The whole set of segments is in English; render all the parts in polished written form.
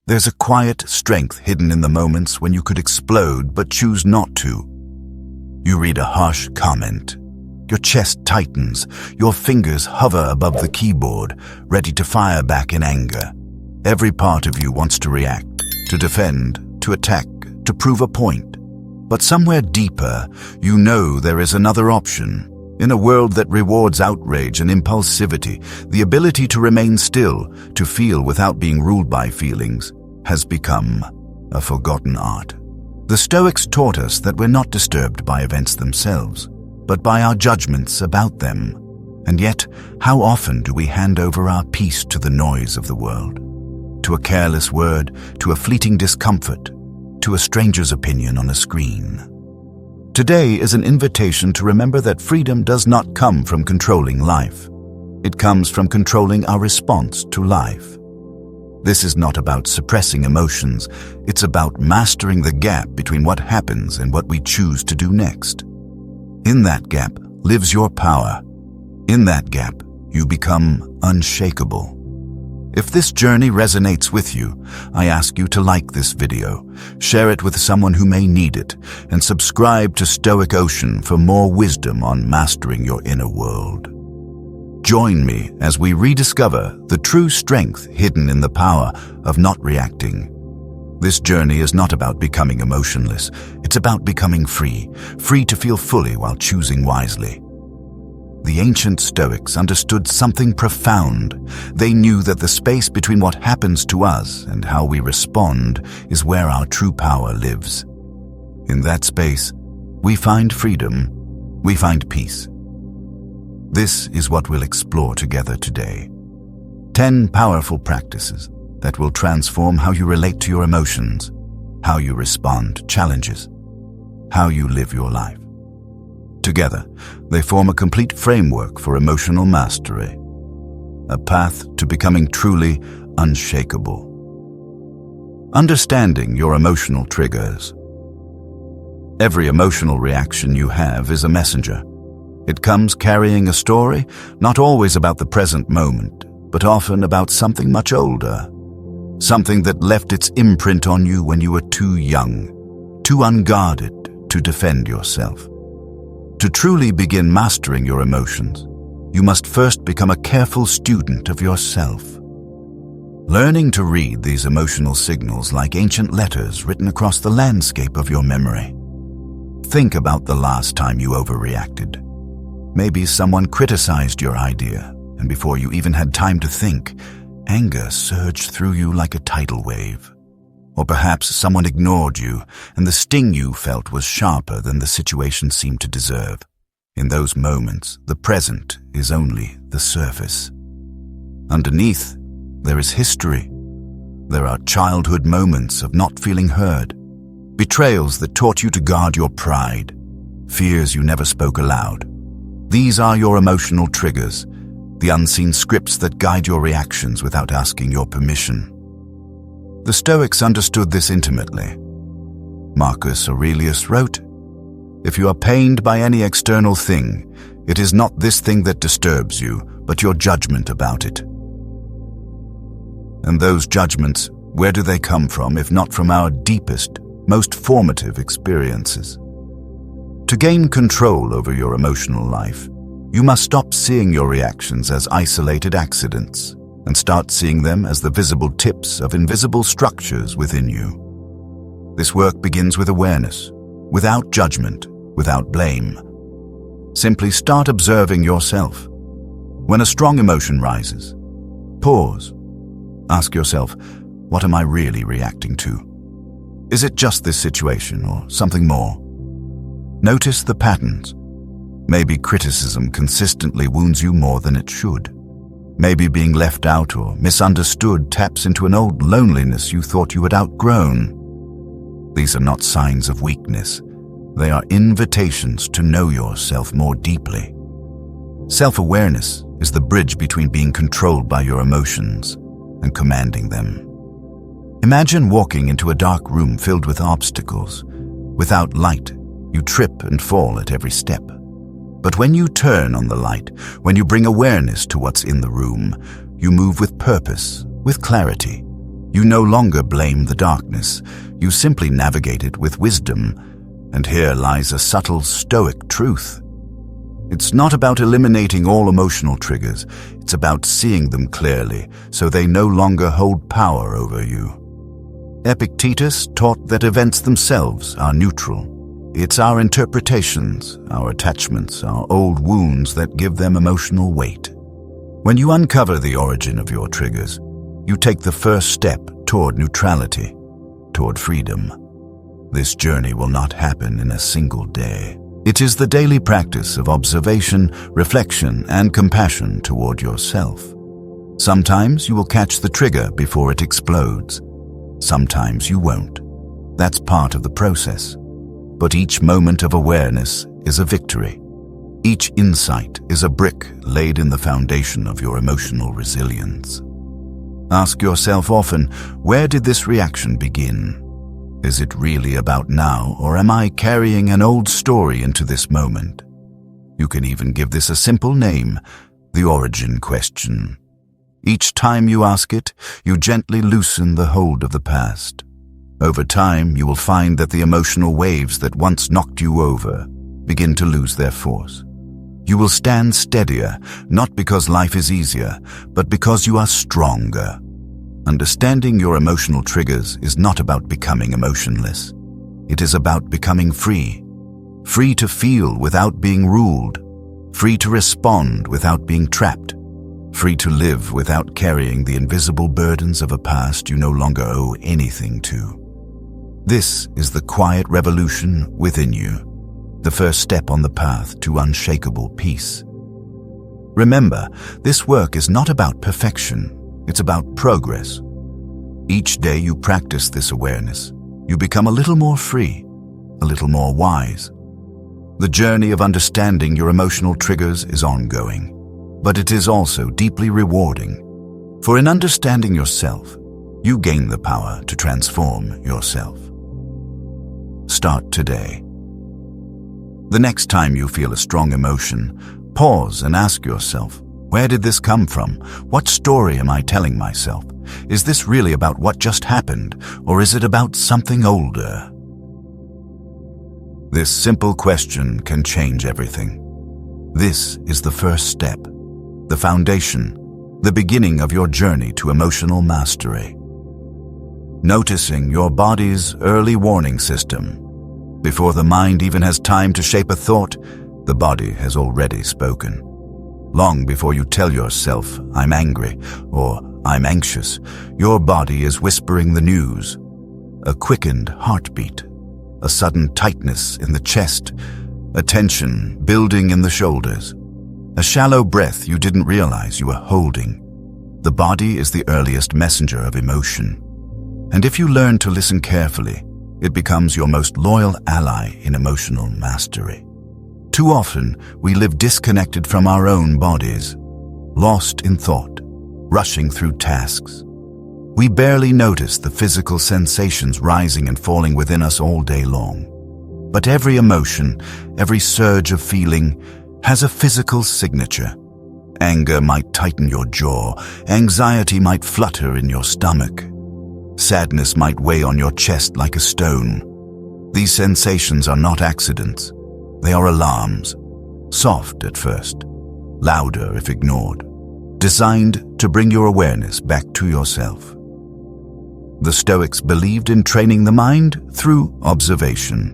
There's a quiet strength hidden in the moments when you could explode but choose not to. You read a harsh comment. Your chest tightens, your fingers hover above the keyboard, ready to fire back in anger. Every part of you wants to react, to defend, to attack, to prove a point. But somewhere deeper, you know there is another option. In a world that rewards outrage and impulsivity, the ability to remain still, to feel without being ruled by feelings, has become a forgotten art. The Stoics taught us that we're not disturbed by events themselves, but by our judgments about them. And yet, how often do we hand over our peace to the noise of the world? To a careless word, to a fleeting discomfort, to a stranger's opinion on a screen. Today is an invitation to remember that freedom does not come from controlling life. It comes from controlling our response to life. This is not about suppressing emotions. It's about mastering the gap between what happens and what we choose to do next. In that gap lives your power. In that gap, you become unshakable. If this journey resonates with you, I ask you to like this video, share it with someone who may need it, and subscribe to Stoic Ocean for more wisdom on mastering your inner world. Join me as we rediscover the true strength hidden in the power of not reacting. This journey is not about becoming emotionless. It's about becoming free, free to feel fully while choosing wisely. The ancient Stoics understood something profound. They knew that the space between what happens to us and how we respond is where our true power lives. In that space, we find freedom, we find peace. This is what we'll explore together today. 10 powerful practices that will transform how you relate to your emotions, how you respond to challenges, how you live your life. Together, they form a complete framework for emotional mastery, a path to becoming truly unshakable. Understanding your emotional triggers. Every emotional reaction you have is a messenger. It comes carrying a story, not always about the present moment, but often about something much older. Something that left its imprint on you when you were too young, too unguarded to defend yourself. To truly begin mastering your emotions, you must first become a careful student of yourself. Learning to read these emotional signals like ancient letters written across the landscape of your memory. Think about the last time you overreacted. Maybe someone criticized your idea, and before you even had time to think, anger surged through you like a tidal wave. Or perhaps someone ignored you, and the sting you felt was sharper than the situation seemed to deserve. In those moments, the present is only the surface. Underneath, there is history. There are childhood moments of not feeling heard, betrayals that taught you to guard your pride, fears you never spoke aloud. These are your emotional triggers, the unseen scripts that guide your reactions without asking your permission. The Stoics understood this intimately. Marcus Aurelius wrote, "If you are pained by any external thing, it is not this thing that disturbs you, but your judgment about it." And those judgments, where do they come from if not from our deepest, most formative experiences? To gain control over your emotional life, you must stop seeing your reactions as isolated accidents and start seeing them as the visible tips of invisible structures within you. This work begins with awareness, without judgment, without blame. Simply start observing yourself. When a strong emotion rises, pause. Ask yourself, what am I really reacting to? Is it just this situation or something more? Notice the patterns. Maybe criticism consistently wounds you more than it should. Maybe being left out or misunderstood taps into an old loneliness you thought you had outgrown. These are not signs of weakness. They are invitations to know yourself more deeply. Self-awareness is the bridge between being controlled by your emotions and commanding them. Imagine walking into a dark room filled with obstacles. Without light, you trip and fall at every step. But when you turn on the light, when you bring awareness to what's in the room, you move with purpose, with clarity. You no longer blame the darkness, you simply navigate it with wisdom, and here lies a subtle Stoic truth. It's not about eliminating all emotional triggers, it's about seeing them clearly so they no longer hold power over you. Epictetus taught that events themselves are neutral. It's our interpretations, our attachments, our old wounds that give them emotional weight. When you uncover the origin of your triggers, you take the first step toward neutrality, toward freedom. This journey will not happen in a single day. It is the daily practice of observation, reflection, and compassion toward yourself. Sometimes you will catch the trigger before it explodes. Sometimes you won't. That's part of the process. But each moment of awareness is a victory. Each insight is a brick laid in the foundation of your emotional resilience. Ask yourself often, where did this reaction begin? Is it really about now, or am I carrying an old story into this moment? You can even give this a simple name, the origin question. Each time you ask it, you gently loosen the hold of the past. Over time, you will find that the emotional waves that once knocked you over begin to lose their force. You will stand steadier, not because life is easier, but because you are stronger. Understanding your emotional triggers is not about becoming emotionless. It is about becoming free. Free to feel without being ruled. Free to respond without being trapped. Free to live without carrying the invisible burdens of a past you no longer owe anything to. This is the quiet revolution within you, the first step on the path to unshakable peace. Remember, this work is not about perfection, it's about progress. Each day you practice this awareness, you become a little more free, a little more wise. The journey of understanding your emotional triggers is ongoing, but it is also deeply rewarding. For in understanding yourself, you gain the power to transform yourself. Start today. The next time you feel a strong emotion, pause and ask yourself, where did this come from? What story am I telling myself? Is this really about what just happened, or is it about something older? This simple question can change everything. This is the first step, the foundation, the beginning of your journey to emotional mastery. Noticing your body's early warning system. Before the mind even has time to shape a thought, the body has already spoken. Long before you tell yourself, I'm angry, or I'm anxious, your body is whispering the news. A quickened heartbeat, a sudden tightness in the chest, a tension building in the shoulders, a shallow breath you didn't realize you were holding. The body is the earliest messenger of emotion. And if you learn to listen carefully, it becomes your most loyal ally in emotional mastery. Too often, we live disconnected from our own bodies, lost in thought, rushing through tasks. We barely notice the physical sensations rising and falling within us all day long. But every emotion, every surge of feeling, has a physical signature. Anger might tighten your jaw, anxiety might flutter in your stomach. Sadness might weigh on your chest like a stone. These sensations are not accidents. They are alarms, soft at first, louder if ignored, designed to bring your awareness back to yourself. The Stoics believed in training the mind through observation.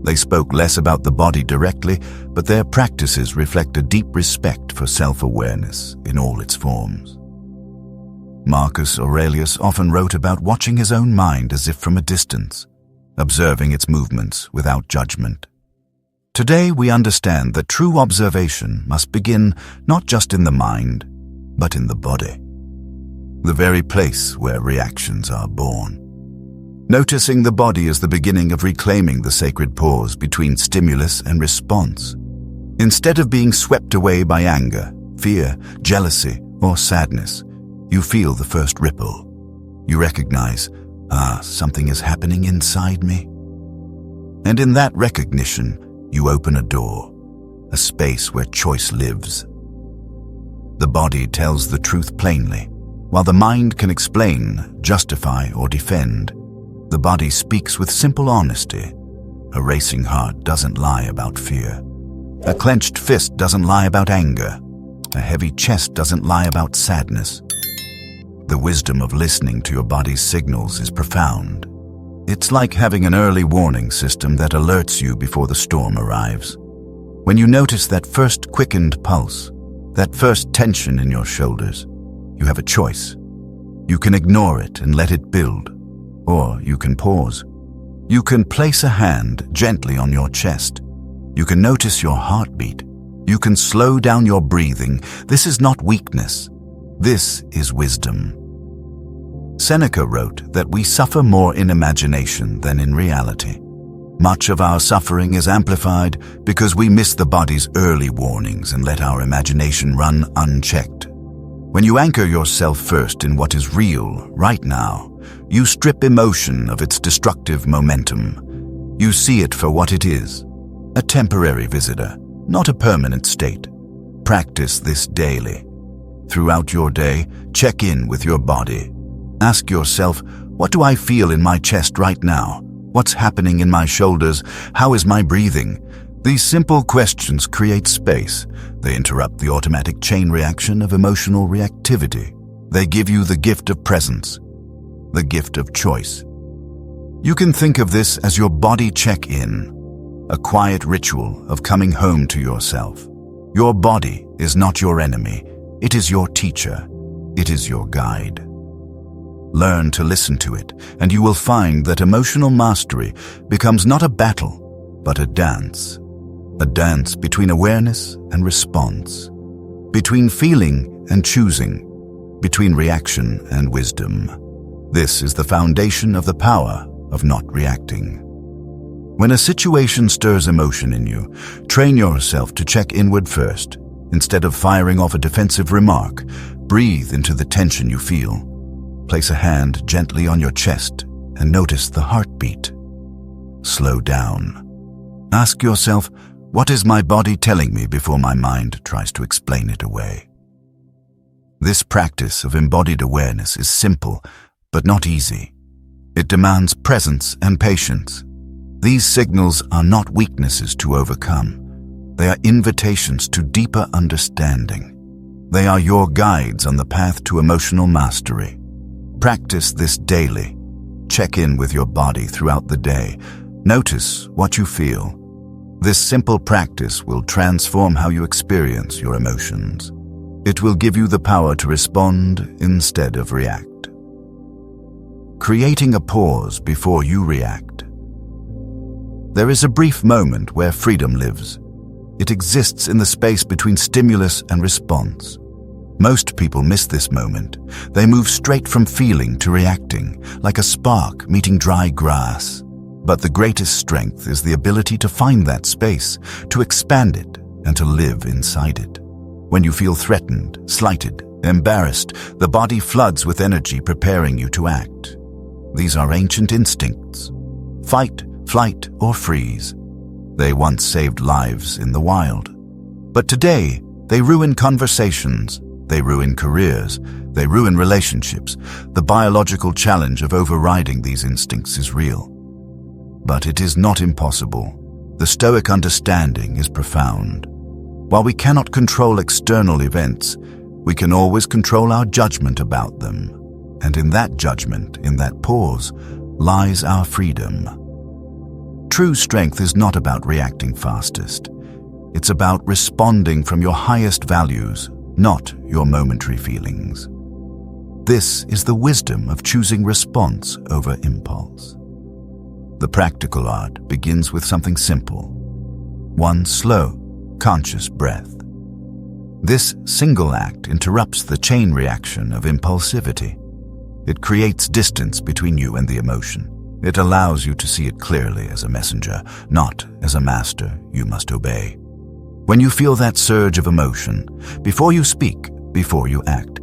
They spoke less about the body directly, but their practices reflect a deep respect for self-awareness in all its forms. Marcus Aurelius often wrote about watching his own mind as if from a distance, observing its movements without judgment. Today we understand that true observation must begin not just in the mind, but in the body, the very place where reactions are born. Noticing the body is the beginning of reclaiming the sacred pause between stimulus and response. Instead of being swept away by anger, fear, jealousy, or sadness, you feel the first ripple. You recognize, something is happening inside me. And in that recognition, you open a door, a space where choice lives. The body tells the truth plainly. While the mind can explain, justify, or defend, the body speaks with simple honesty. A racing heart doesn't lie about fear. A clenched fist doesn't lie about anger. A heavy chest doesn't lie about sadness. The wisdom of listening to your body's signals is profound. It's like having an early warning system that alerts you before the storm arrives. When you notice that first quickened pulse, that first tension in your shoulders, you have a choice. You can ignore it and let it build, or you can pause. You can place a hand gently on your chest. You can notice your heartbeat. You can slow down your breathing. This is not weakness. This is wisdom. Seneca wrote that we suffer more in imagination than in reality. Much of our suffering is amplified because we miss the body's early warnings and let our imagination run unchecked. When you anchor yourself first in what is real, right now, you strip emotion of its destructive momentum. You see it for what it is, a temporary visitor, not a permanent state. Practice this daily. Throughout your day, check in with your body. Ask yourself, what do I feel in my chest right now? What's happening in my shoulders? How is my breathing? These simple questions create space. They interrupt the automatic chain reaction of emotional reactivity. They give you the gift of presence, the gift of choice. You can think of this as your body check-in, a quiet ritual of coming home to yourself. Your body is not your enemy. It is your teacher. It is your guide. Learn to listen to it, and you will find that emotional mastery becomes not a battle, but a dance. A dance between awareness and response, between feeling and choosing, between reaction and wisdom. This is the foundation of the power of not reacting. When a situation stirs emotion in you, train yourself to check inward first. Instead of firing off a defensive remark, breathe into the tension you feel. Place a hand gently on your chest and notice the heartbeat. Slow down. Ask yourself, what is my body telling me before my mind tries to explain it away? This practice of embodied awareness is simple, but not easy. It demands presence and patience. These signals are not weaknesses to overcome. They are invitations to deeper understanding. They are your guides on the path to emotional mastery. Practice this daily. Check in with your body throughout the day. Notice what you feel. This simple practice will transform how you experience your emotions. It will give you the power to respond instead of react. Creating a pause before you react. There is a brief moment where freedom lives. It exists in the space between stimulus and response. Most people miss this moment. They move straight from feeling to reacting, like a spark meeting dry grass. But the greatest strength is the ability to find that space, to expand it, and to live inside it. When you feel threatened, slighted, embarrassed, the body floods with energy preparing you to act. These are ancient instincts. Fight, flight, or freeze. They once saved lives in the wild. But today, they ruin conversations. They ruin careers. They ruin relationships. The biological challenge of overriding these instincts is real. But it is not impossible. The Stoic understanding is profound. While we cannot control external events, we can always control our judgment about them. And in that judgment, in that pause, lies our freedom. True strength is not about reacting fastest. It's about responding from your highest values, not your momentary feelings. This is the wisdom of choosing response over impulse. The practical art begins with something simple. One slow, conscious breath. This single act interrupts the chain reaction of impulsivity. It creates distance between you and the emotion. It allows you to see it clearly as a messenger, not as a master you must obey. When you feel that surge of emotion, before you speak, before you act,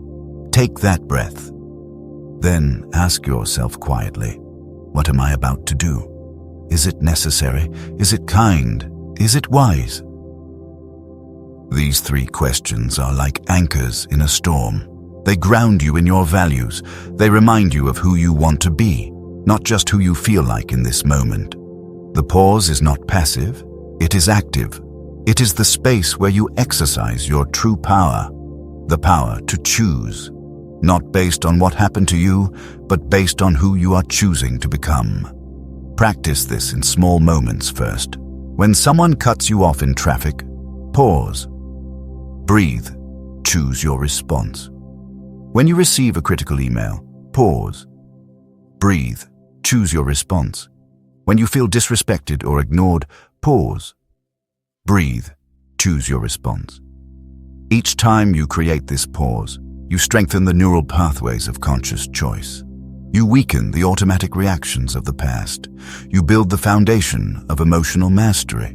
take that breath. Then ask yourself quietly, what am I about to do? Is it necessary? Is it kind? Is it wise? These three questions are like anchors in a storm. They ground you in your values. They remind you of who you want to be, not just who you feel like in this moment. The pause is not passive, it is active. It is the space where you exercise your true power, the power to choose, not based on what happened to you, but based on who you are choosing to become. Practice this in small moments first. When someone cuts you off in traffic, pause. Breathe. Choose your response. When you receive a critical email, pause. Breathe. Choose your response. When you feel disrespected or ignored, pause. Breathe. Choose your response. Each time you create this pause, you strengthen the neural pathways of conscious choice. You weaken the automatic reactions of the past. You build the foundation of emotional mastery.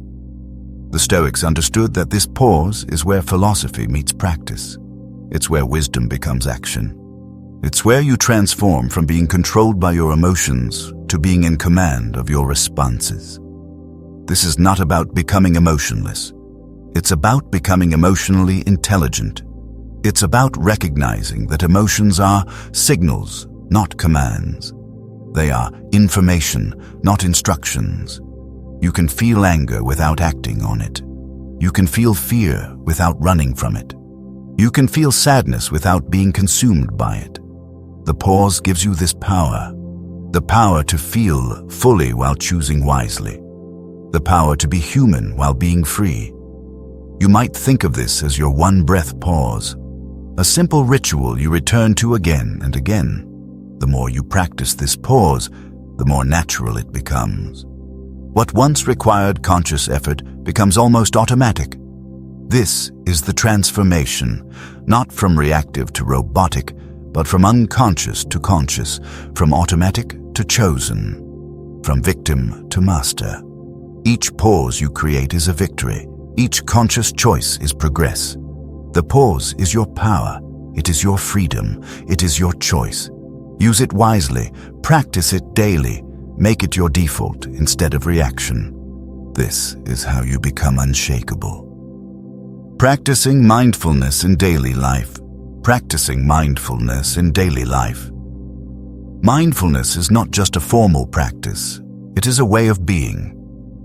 The Stoics understood that this pause is where philosophy meets practice. It's where wisdom becomes action. It's where you transform from being controlled by your emotions to being in command of your responses. This is not about becoming emotionless. It's about becoming emotionally intelligent. It's about recognizing that emotions are signals, not commands. They are information, not instructions. You can feel anger without acting on it. You can feel fear without running from it. You can feel sadness without being consumed by it. The pause gives you this power, the power to feel fully while choosing wisely, the power to be human while being free. You might think of this as your one-breath pause, a simple ritual you return to again and again. The more you practice this pause, the more natural it becomes. What once required conscious effort becomes almost automatic. This is the transformation, not from reactive to robotic, but from unconscious to conscious, from automatic to chosen, from victim to master. Each pause you create is a victory. Each conscious choice is progress. The pause is your power. It is your freedom. It is your choice. Use it wisely. Practice it daily. Make it your default instead of reaction. This is how you become unshakable. Practicing mindfulness in daily life. Practicing mindfulness in daily life. Mindfulness is not just a formal practice. It is a way of being.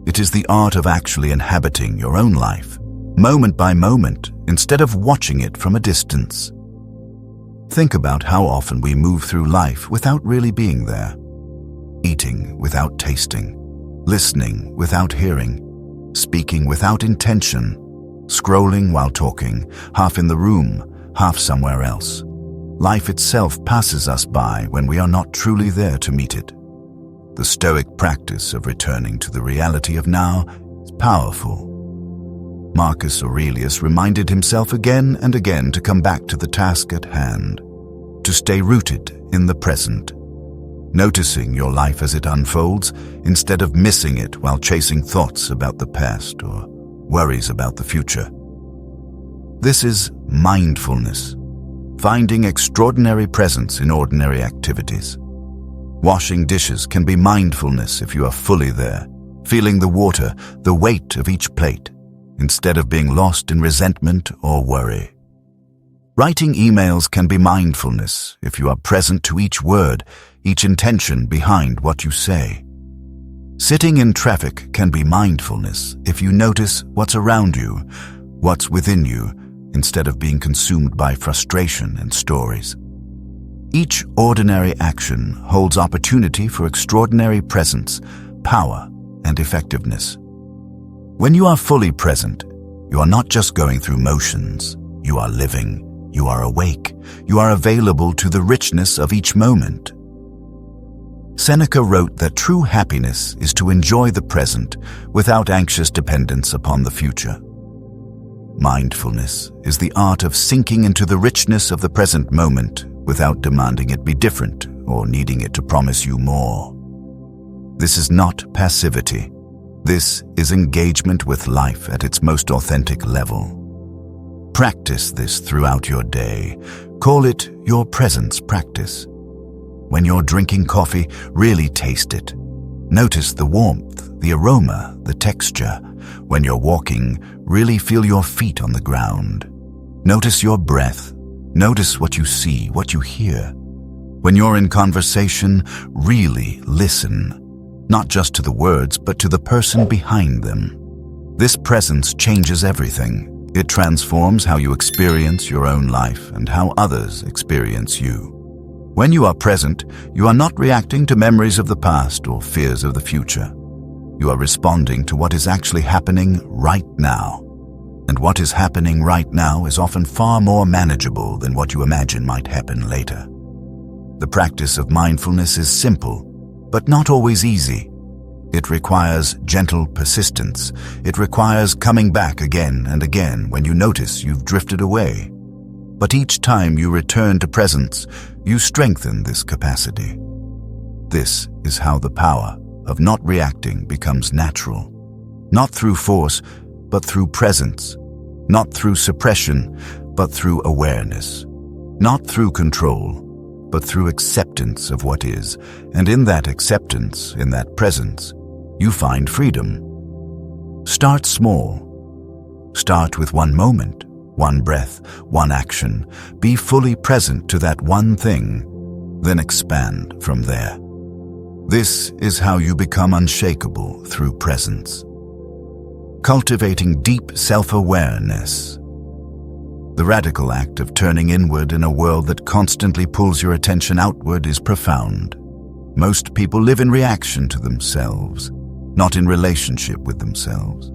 It is the art of actually inhabiting your own life, moment by moment, instead of watching it from a distance. Think about how often we move through life without really being there. Eating without tasting, listening without hearing, speaking without intention, scrolling while talking, half in the room, half somewhere else. Life itself passes us by when we are not truly there to meet it. The Stoic practice of returning to the reality of now is powerful. Marcus Aurelius reminded himself again and again to come back to the task at hand, to stay rooted in the present, noticing your life as it unfolds instead of missing it while chasing thoughts about the past or worries about the future. This is mindfulness, finding extraordinary presence in ordinary activities. Washing dishes can be mindfulness if you are fully there, feeling the water, the weight of each plate, instead of being lost in resentment or worry. Writing emails can be mindfulness if you are present to each word, each intention behind what you say. Sitting in traffic can be mindfulness if you notice what's around you, what's within you, instead of being consumed by frustration and stories. Each ordinary action holds opportunity for extraordinary presence, power, and effectiveness. When you are fully present, you are not just going through motions. You are living. You are awake. You are available to the richness of each moment. Seneca wrote that true happiness is to enjoy the present without anxious dependence upon the future. Mindfulness is the art of sinking into the richness of the present moment without demanding it be different or needing it to promise you more. This is not passivity. This is engagement with life at its most authentic level. Practice this throughout your day. Call it your presence practice. When you're drinking coffee, really taste it. Notice the warmth, the aroma, the texture. When you're walking, really feel your feet on the ground. Notice your breath. Notice what you see, what you hear. When you're in conversation, really listen. Not just to the words, but to the person behind them. This presence changes everything. It transforms how you experience your own life and how others experience you. When you are present, you are not reacting to memories of the past or fears of the future. You are responding to what is actually happening right now. And what is happening right now is often far more manageable than what you imagine might happen later. The practice of mindfulness is simple, but not always easy. It requires gentle persistence. It requires coming back again and again when you notice you've drifted away. But each time you return to presence, you strengthen this capacity. This is how the power of not reacting becomes natural. Not through force, but through presence. Not through suppression, but through awareness. Not through control, but through acceptance of what is. And in that acceptance, in that presence, you find freedom. Start small. Start with one moment, one breath, one action. Be fully present to that one thing, then expand from there. This is how you become unshakable through presence. Cultivating deep self-awareness. The radical act of turning inward in a world that constantly pulls your attention outward is profound. Most people live in reaction to themselves, not in relationship with themselves.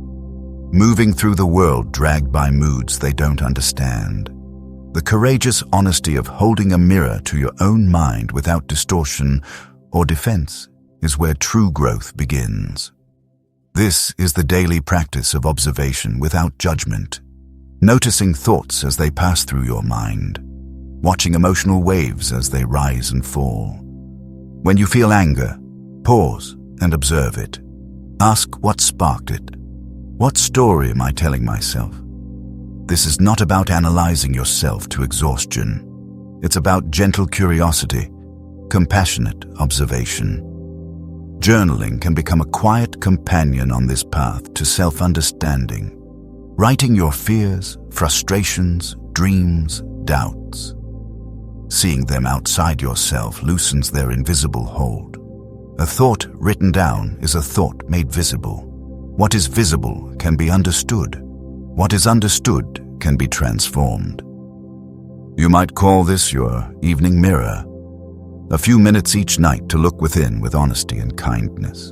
Moving through the world dragged by moods they don't understand. The courageous honesty of holding a mirror to your own mind without distortion or defense is where true growth begins. This is the daily practice of observation without judgment, noticing thoughts as they pass through your mind, watching emotional waves as they rise and fall. When you feel anger, pause and observe it. Ask what sparked it. What story am I telling myself? This is not about analyzing yourself to exhaustion. It's about gentle curiosity, compassionate observation. Journaling can become a quiet companion on this path to self-understanding. Writing your fears, frustrations, dreams, doubts. Seeing them outside yourself loosens their invisible hold. A thought written down is a thought made visible. What is visible can be understood. What is understood can be transformed. You might call this your evening mirror. A few minutes each night to look within with honesty and kindness.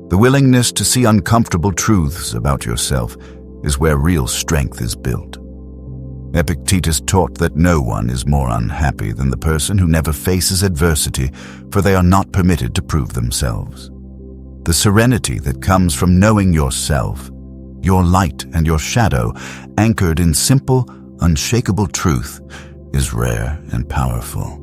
The willingness to see uncomfortable truths about yourself is where real strength is built. Epictetus taught that no one is more unhappy than the person who never faces adversity, for they are not permitted to prove themselves. The serenity that comes from knowing yourself, your light and your shadow, anchored in simple, unshakable truth, is rare and powerful.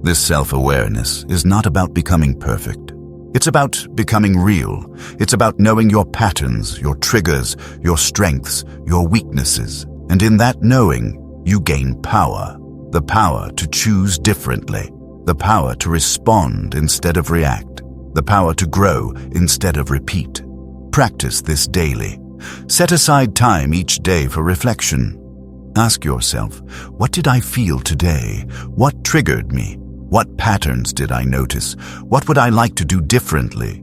This self-awareness is not about becoming perfect. It's about becoming real. It's about knowing your patterns, your triggers, your strengths, your weaknesses. And in that knowing, you gain power. The power to choose differently. The power to respond instead of react. The power to grow instead of repeat. Practice this daily. Set aside time each day for reflection. Ask yourself, what did I feel today? What triggered me? What patterns did I notice? What would I like to do differently?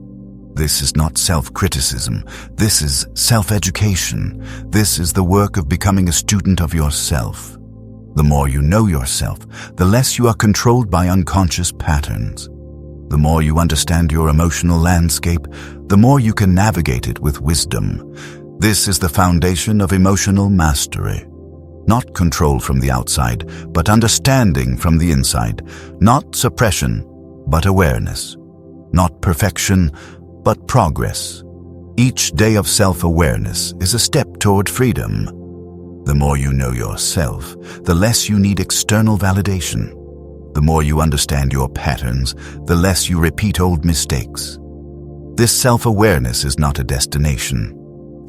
This is not self-criticism. This is self-education. This is the work of becoming a student of yourself. The more you know yourself, the less you are controlled by unconscious patterns. The more you understand your emotional landscape, the more you can navigate it with wisdom. This is the foundation of emotional mastery. Not control from the outside, but understanding from the inside. Not suppression, but awareness. Not perfection, but progress. Each day of self-awareness is a step toward freedom. The more you know yourself, the less you need external validation. The more you understand your patterns, the less you repeat old mistakes. This self-awareness is not a destination.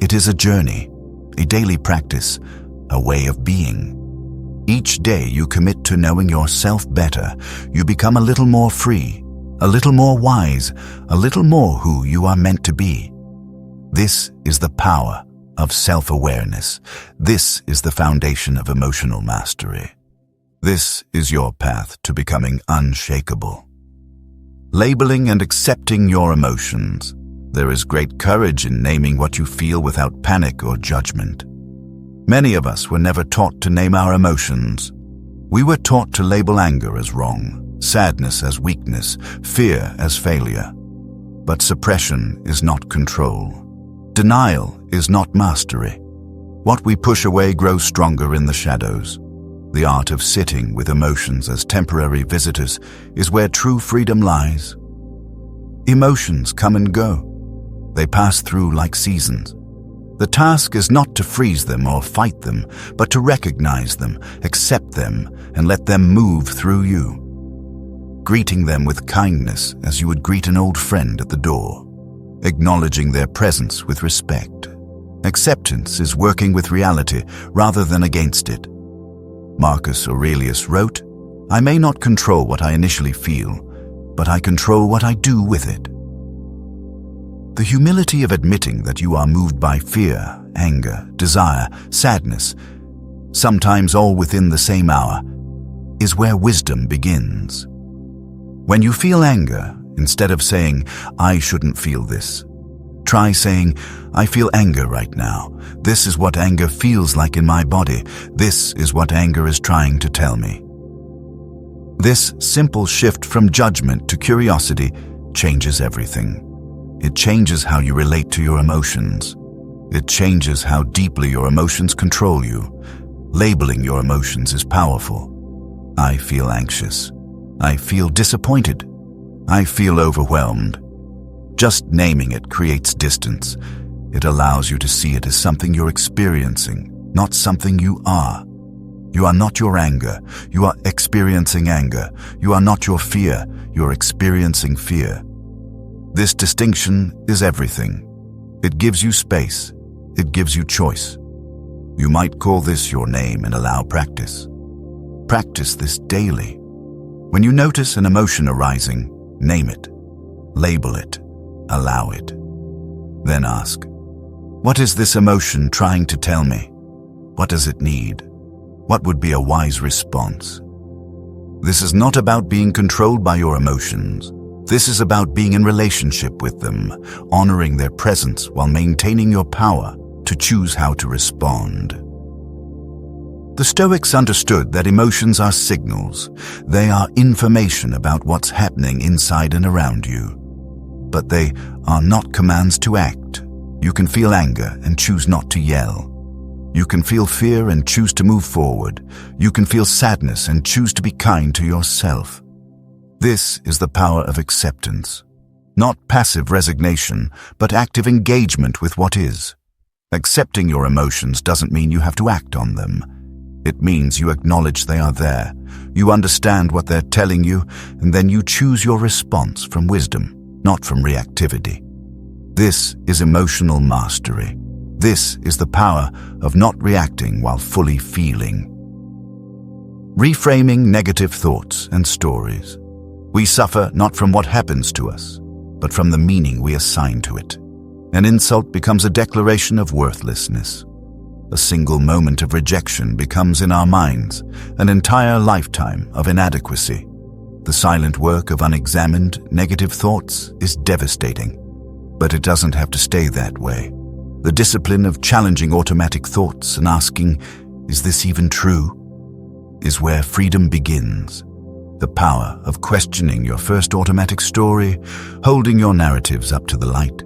It is a journey, a daily practice, a way of being. Each day you commit to knowing yourself better, you become a little more free, a little more wise, a little more who you are meant to be. This is the power of self-awareness. This is the foundation of emotional mastery. This is your path to becoming unshakable. Labeling and accepting your emotions. There is great courage in naming what you feel without panic or judgment. Many of us were never taught to name our emotions. We were taught to label anger as wrong, sadness as weakness, fear as failure. But suppression is not control. Denial is not mastery. What we push away grows stronger in the shadows. The art of sitting with emotions as temporary visitors is where true freedom lies. Emotions come and go. They pass through like seasons. The task is not to freeze them or fight them, but to recognize them, accept them, and let them move through you. Greeting them with kindness as you would greet an old friend at the door. Acknowledging their presence with respect. Acceptance is working with reality rather than against it. Marcus Aurelius wrote, "I may not control what I initially feel, but I control what I do with it." The humility of admitting that you are moved by fear, anger, desire, sadness, sometimes all within the same hour, is where wisdom begins. When you feel anger, instead of saying, "I shouldn't feel this," try saying, "I feel anger right now. This is what anger feels like in my body. This is what anger is trying to tell me." This simple shift from judgment to curiosity changes everything. It changes how you relate to your emotions. It changes how deeply your emotions control you. Labeling your emotions is powerful. I feel anxious. I feel disappointed. I feel overwhelmed. Just naming it creates distance. It allows you to see it as something you're experiencing, not something you are. You are not your anger. You are experiencing anger. You are not your fear. You're experiencing fear. This distinction is everything. It gives you space. It gives you choice. You might call this your name and allow practice. Practice this daily. When you notice an emotion arising, name it. Label it. Allow it. Then ask, what is this emotion trying to tell me? What does it need? What would be a wise response? This is not about being controlled by your emotions. This is about being in relationship with them, honoring their presence while maintaining your power to choose how to respond. The Stoics understood that emotions are signals. They are information about what's happening inside and around you. But they are not commands to act. You can feel anger and choose not to yell. You can feel fear and choose to move forward. You can feel sadness and choose to be kind to yourself. This is the power of acceptance. Not passive resignation, but active engagement with what is. Accepting your emotions doesn't mean you have to act on them. It means you acknowledge they are there. You understand what they're telling you, and then you choose your response from wisdom, not from reactivity. This is emotional mastery. This is the power of not reacting while fully feeling. Reframing negative thoughts and stories. We suffer not from what happens to us, but from the meaning we assign to it. An insult becomes a declaration of worthlessness. A single moment of rejection becomes in our minds an entire lifetime of inadequacy. The silent work of unexamined negative thoughts is devastating, but it doesn't have to stay that way. The discipline of challenging automatic thoughts and asking, "Is this even true?" is where freedom begins. The power of questioning your first automatic story, holding your narratives up to the light,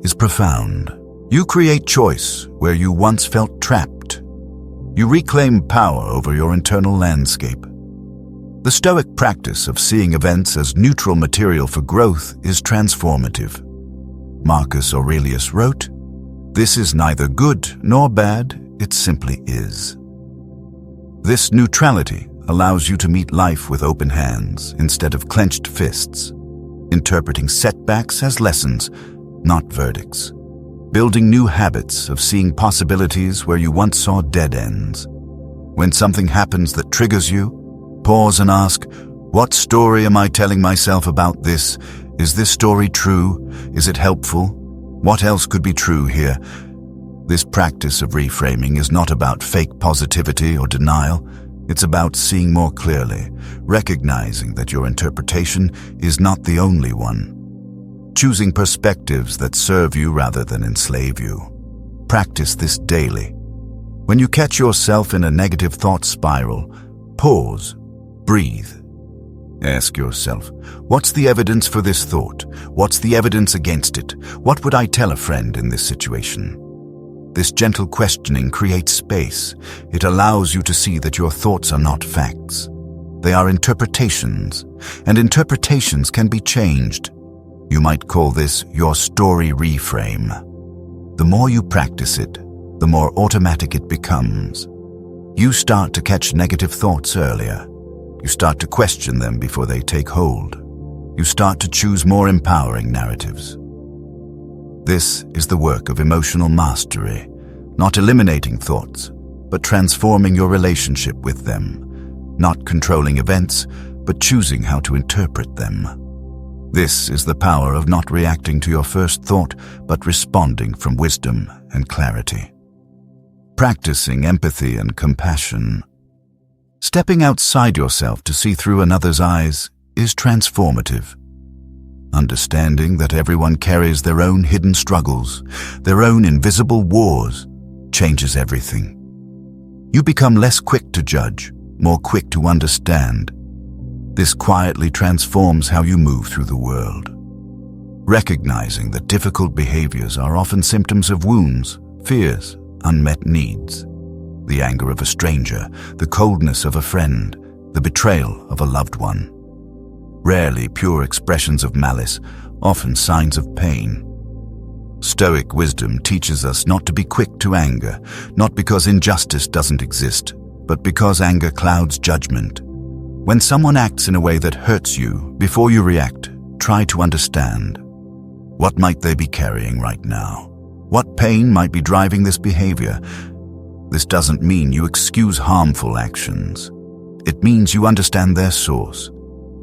is profound. You create choice where you once felt trapped. You reclaim power over your internal landscape. The Stoic practice of seeing events as neutral material for growth is transformative. Marcus Aurelius wrote, "This is neither good nor bad, it simply is." This neutrality allows you to meet life with open hands instead of clenched fists, interpreting setbacks as lessons, not verdicts, building new habits of seeing possibilities where you once saw dead ends. When something happens that triggers you, pause and ask, what story am I telling myself about this? Is this story true? Is it helpful? What else could be true here? This practice of reframing is not about fake positivity or denial. It's about seeing more clearly, recognizing that your interpretation is not the only one. Choosing perspectives that serve you rather than enslave you. Practice this daily. When you catch yourself in a negative thought spiral, pause, breathe. Ask yourself, what's the evidence for this thought? What's the evidence against it? What would I tell a friend in this situation? This gentle questioning creates space. It allows you to see that your thoughts are not facts. They are interpretations, and interpretations can be changed. You might call this your story reframe. The more you practice it, the more automatic it becomes. You start to catch negative thoughts earlier. You start to question them before they take hold. You start to choose more empowering narratives. This is the work of emotional mastery, not eliminating thoughts, but transforming your relationship with them, not controlling events, but choosing how to interpret them. This is the power of not reacting to your first thought, but responding from wisdom and clarity. Practicing empathy and compassion. Stepping outside yourself to see through another's eyes is transformative. Understanding that everyone carries their own hidden struggles, their own invisible wars, changes everything. You become less quick to judge, more quick to understand. This quietly transforms how you move through the world. Recognizing that difficult behaviors are often symptoms of wounds, fears, unmet needs. The anger of a stranger, the coldness of a friend, the betrayal of a loved one. Rarely pure expressions of malice, often signs of pain. Stoic wisdom teaches us not to be quick to anger, not because injustice doesn't exist, but because anger clouds judgment. When someone acts in a way that hurts you, before you react, try to understand. What might they be carrying right now? What pain might be driving this behavior? This doesn't mean you excuse harmful actions. It means you understand their source.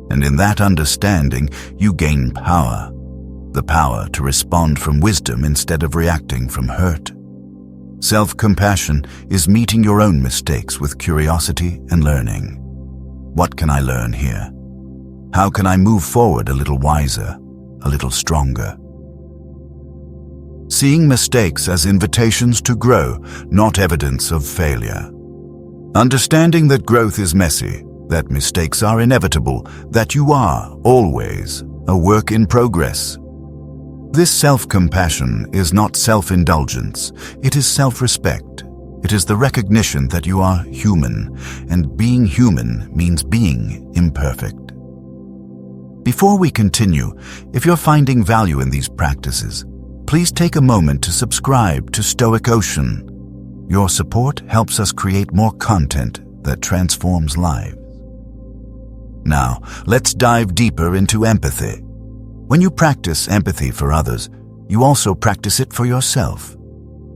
And in that understanding, you gain power. The power to respond from wisdom instead of reacting from hurt. Self-compassion is meeting your own mistakes with curiosity and learning. What can I learn here? How can I move forward a little wiser, a little stronger? Seeing mistakes as invitations to grow, not evidence of failure. Understanding that growth is messy, that mistakes are inevitable, that you are, always, a work in progress. This self-compassion is not self-indulgence, it is self-respect. It is the recognition that you are human, and being human means being imperfect. Before we continue, if you're finding value in these practices, please take a moment to subscribe to Stoic Ocean. Your support helps us create more content that transforms lives. Now, let's dive deeper into empathy. When you practice empathy for others, you also practice it for yourself.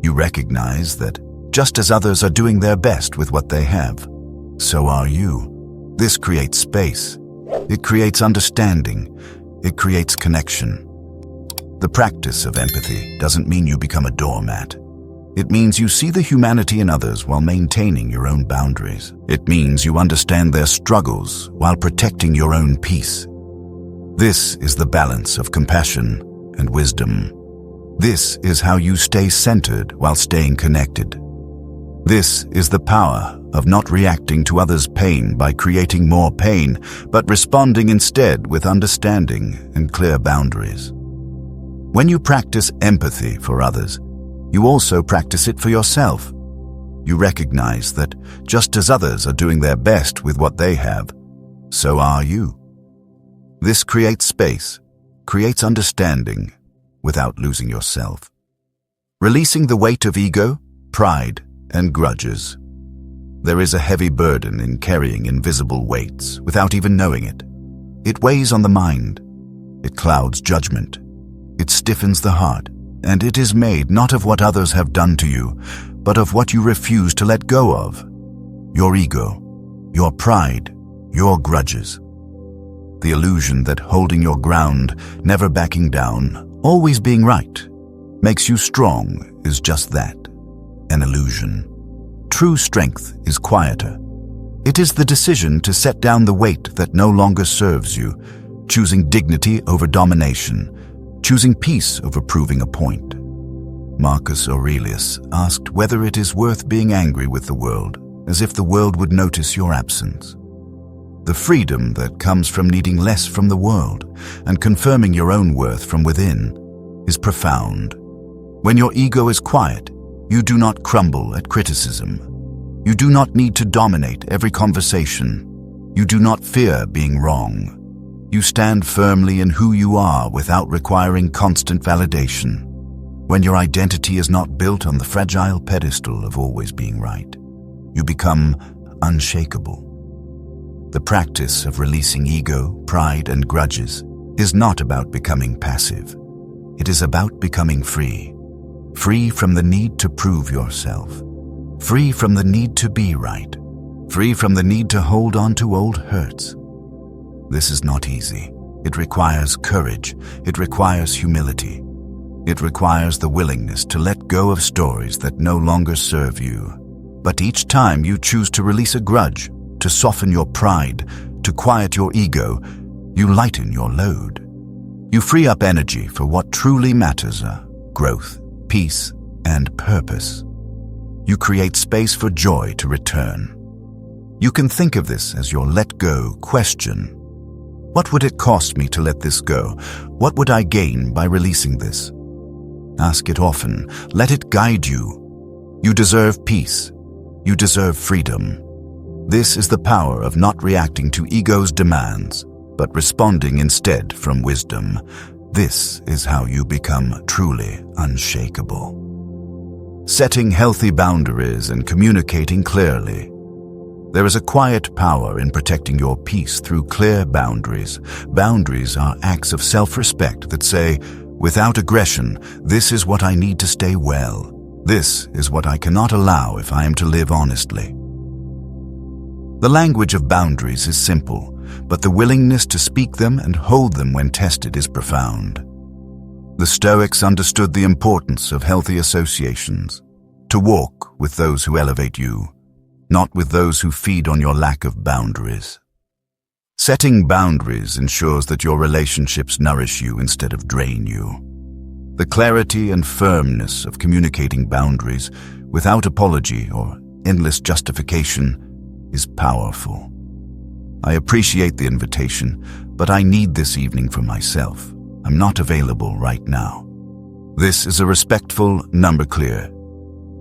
You recognize that just as others are doing their best with what they have, so are you. This creates space. It creates understanding. It creates connection. The practice of empathy doesn't mean you become a doormat. It means you see the humanity in others while maintaining your own boundaries. It means you understand their struggles while protecting your own peace. This is the balance of compassion and wisdom. This is how you stay centered while staying connected. This is the power of not reacting to others' pain by creating more pain, but responding instead with understanding and clear boundaries. When you practice empathy for others, you also practice it for yourself. You recognize that just as others are doing their best with what they have, so are you. This creates space, creates understanding, without losing yourself. Releasing the weight of ego, pride, and grudges. There is a heavy burden in carrying invisible weights without even knowing it. It weighs on the mind. It clouds judgment. It stiffens the heart. And it is made not of what others have done to you, but of what you refuse to let go of. Your ego, your pride, your grudges. The illusion that holding your ground, never backing down, always being right, makes you strong is just that, an illusion. True strength is quieter. It is the decision to set down the weight that no longer serves you, choosing dignity over domination, choosing peace over proving a point. Marcus Aurelius asked whether it is worth being angry with the world, as if the world would notice your absence. The freedom that comes from needing less from the world and confirming your own worth from within is profound. When your ego is quiet, you do not crumble at criticism. You do not need to dominate every conversation. You do not fear being wrong. You stand firmly in who you are without requiring constant validation. When your identity is not built on the fragile pedestal of always being right, you become unshakable. The practice of releasing ego, pride, and grudges is not about becoming passive. It is about becoming free. Free from the need to prove yourself. Free from the need to be right. Free from the need to hold on to old hurts. This is not easy. It requires courage. It requires humility. It requires the willingness to let go of stories that no longer serve you. But each time you choose to release a grudge, to soften your pride, to quiet your ego, you lighten your load. You free up energy for what truly matters: growth, peace, and purpose. You create space for joy to return. You can think of this as your let go question. What would it cost me to let this go? What would I gain by releasing this? Ask it often. Let it guide you. You deserve peace. You deserve freedom. This is the power of not reacting to ego's demands, but responding instead from wisdom. This is how you become truly unshakable. Setting healthy boundaries and communicating clearly. There is a quiet power in protecting your peace through clear boundaries. Boundaries are acts of self-respect that say, without aggression, this is what I need to stay well. This is what I cannot allow if I am to live honestly. The language of boundaries is simple, but the willingness to speak them and hold them when tested is profound. The Stoics understood the importance of healthy associations, to walk with those who elevate you, not with those who feed on your lack of boundaries. Setting boundaries ensures that your relationships nourish you instead of drain you. The clarity and firmness of communicating boundaries without apology or endless justification is powerful. I appreciate the invitation, but I need this evening for myself. I'm not available right now. This is a respectful, number clear,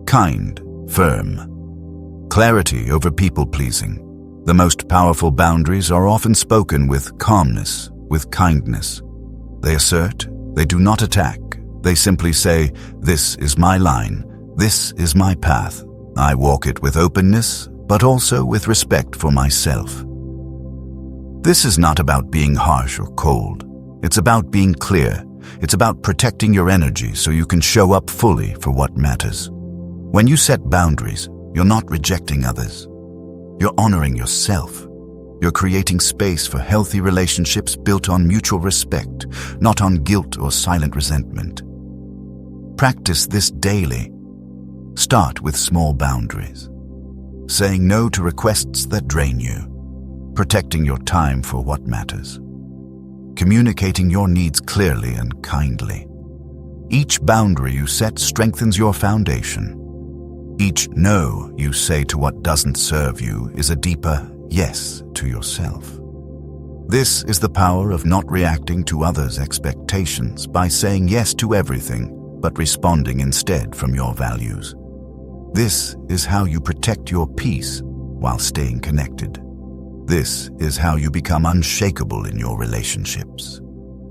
kind, firm. Clarity over people-pleasing. The most powerful boundaries are often spoken with calmness, with kindness. They assert, they do not attack. They simply say, this is my line, this is my path. I walk it with openness, but also with respect for myself. This is not about being harsh or cold. It's about being clear. It's about protecting your energy so you can show up fully for what matters. When you set boundaries, you're not rejecting others. You're honoring yourself. You're creating space for healthy relationships built on mutual respect, not on guilt or silent resentment. Practice this daily. Start with small boundaries. Saying no to requests that drain you. Protecting your time for what matters. Communicating your needs clearly and kindly. Each boundary you set strengthens your foundation. Each no you say to what doesn't serve you is a deeper yes to yourself. This is the power of not reacting to others' expectations by saying yes to everything, but responding instead from your values. This is how you protect your peace while staying connected. This is how you become unshakable in your relationships.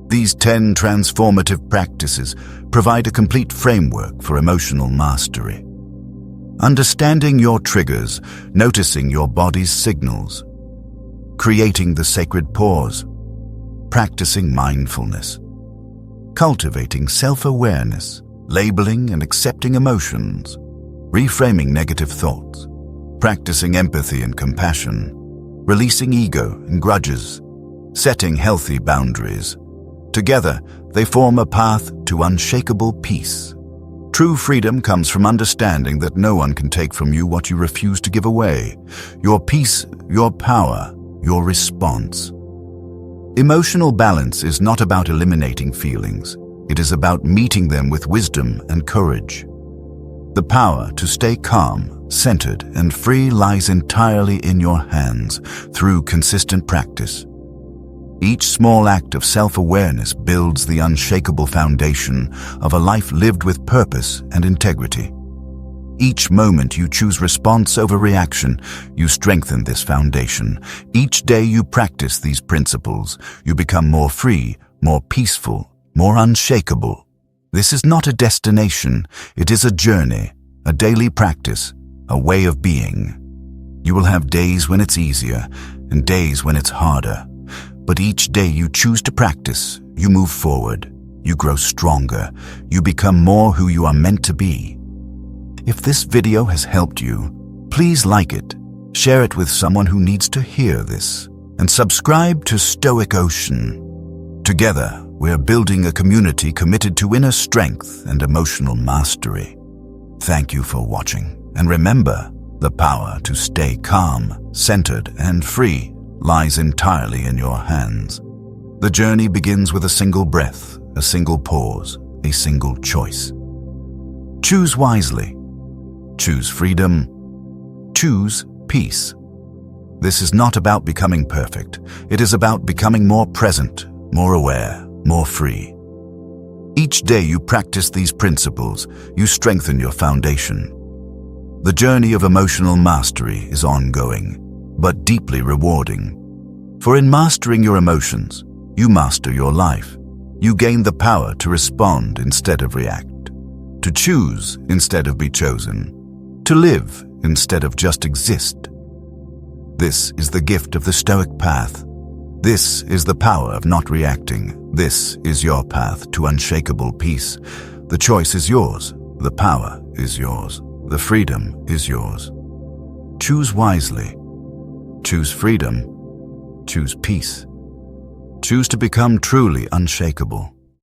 These 10 transformative practices provide a complete framework for emotional mastery. Understanding your triggers, noticing your body's signals, creating the sacred pause, practicing mindfulness, cultivating self-awareness, labeling and accepting emotions, reframing negative thoughts, practicing empathy and compassion, releasing ego and grudges, setting healthy boundaries. Together, they form a path to unshakable peace. True freedom comes from understanding that no one can take from you what you refuse to give away. Your peace, your power, your response. Emotional balance is not about eliminating feelings. It is about meeting them with wisdom and courage. The power to stay calm, centered, and free lies entirely in your hands through consistent practice. Each small act of self-awareness builds the unshakable foundation of a life lived with purpose and integrity. Each moment you choose response over reaction, you strengthen this foundation. Each day you practice these principles, you become more free, more peaceful, more unshakable. This is not a destination, it is a journey, a daily practice, a way of being. You will have days when it's easier and days when it's harder. But each day you choose to practice, you move forward, you grow stronger, you become more who you are meant to be. If this video has helped you, please like it, share it with someone who needs to hear this, and subscribe to Stoic Ocean. Together, we're building a community committed to inner strength and emotional mastery. Thank you for watching, and remember, the power to stay calm, centered, and free lies entirely in your hands. The journey begins with a single breath, a single pause, a single choice. Choose wisely. Choose freedom. Choose peace. This is not about becoming perfect. It is about becoming more present, more aware, more free. Each day you practice these principles, you strengthen your foundation. The journey of emotional mastery is ongoing, but deeply rewarding. For in mastering your emotions, you master your life. You gain the power to respond instead of react, to choose instead of be chosen, to live instead of just exist. This is the gift of the Stoic path. This is the power of not reacting. This is your path to unshakable peace. The choice is yours. The power is yours. The freedom is yours. Choose wisely. Choose freedom. Choose peace. Choose to become truly unshakable.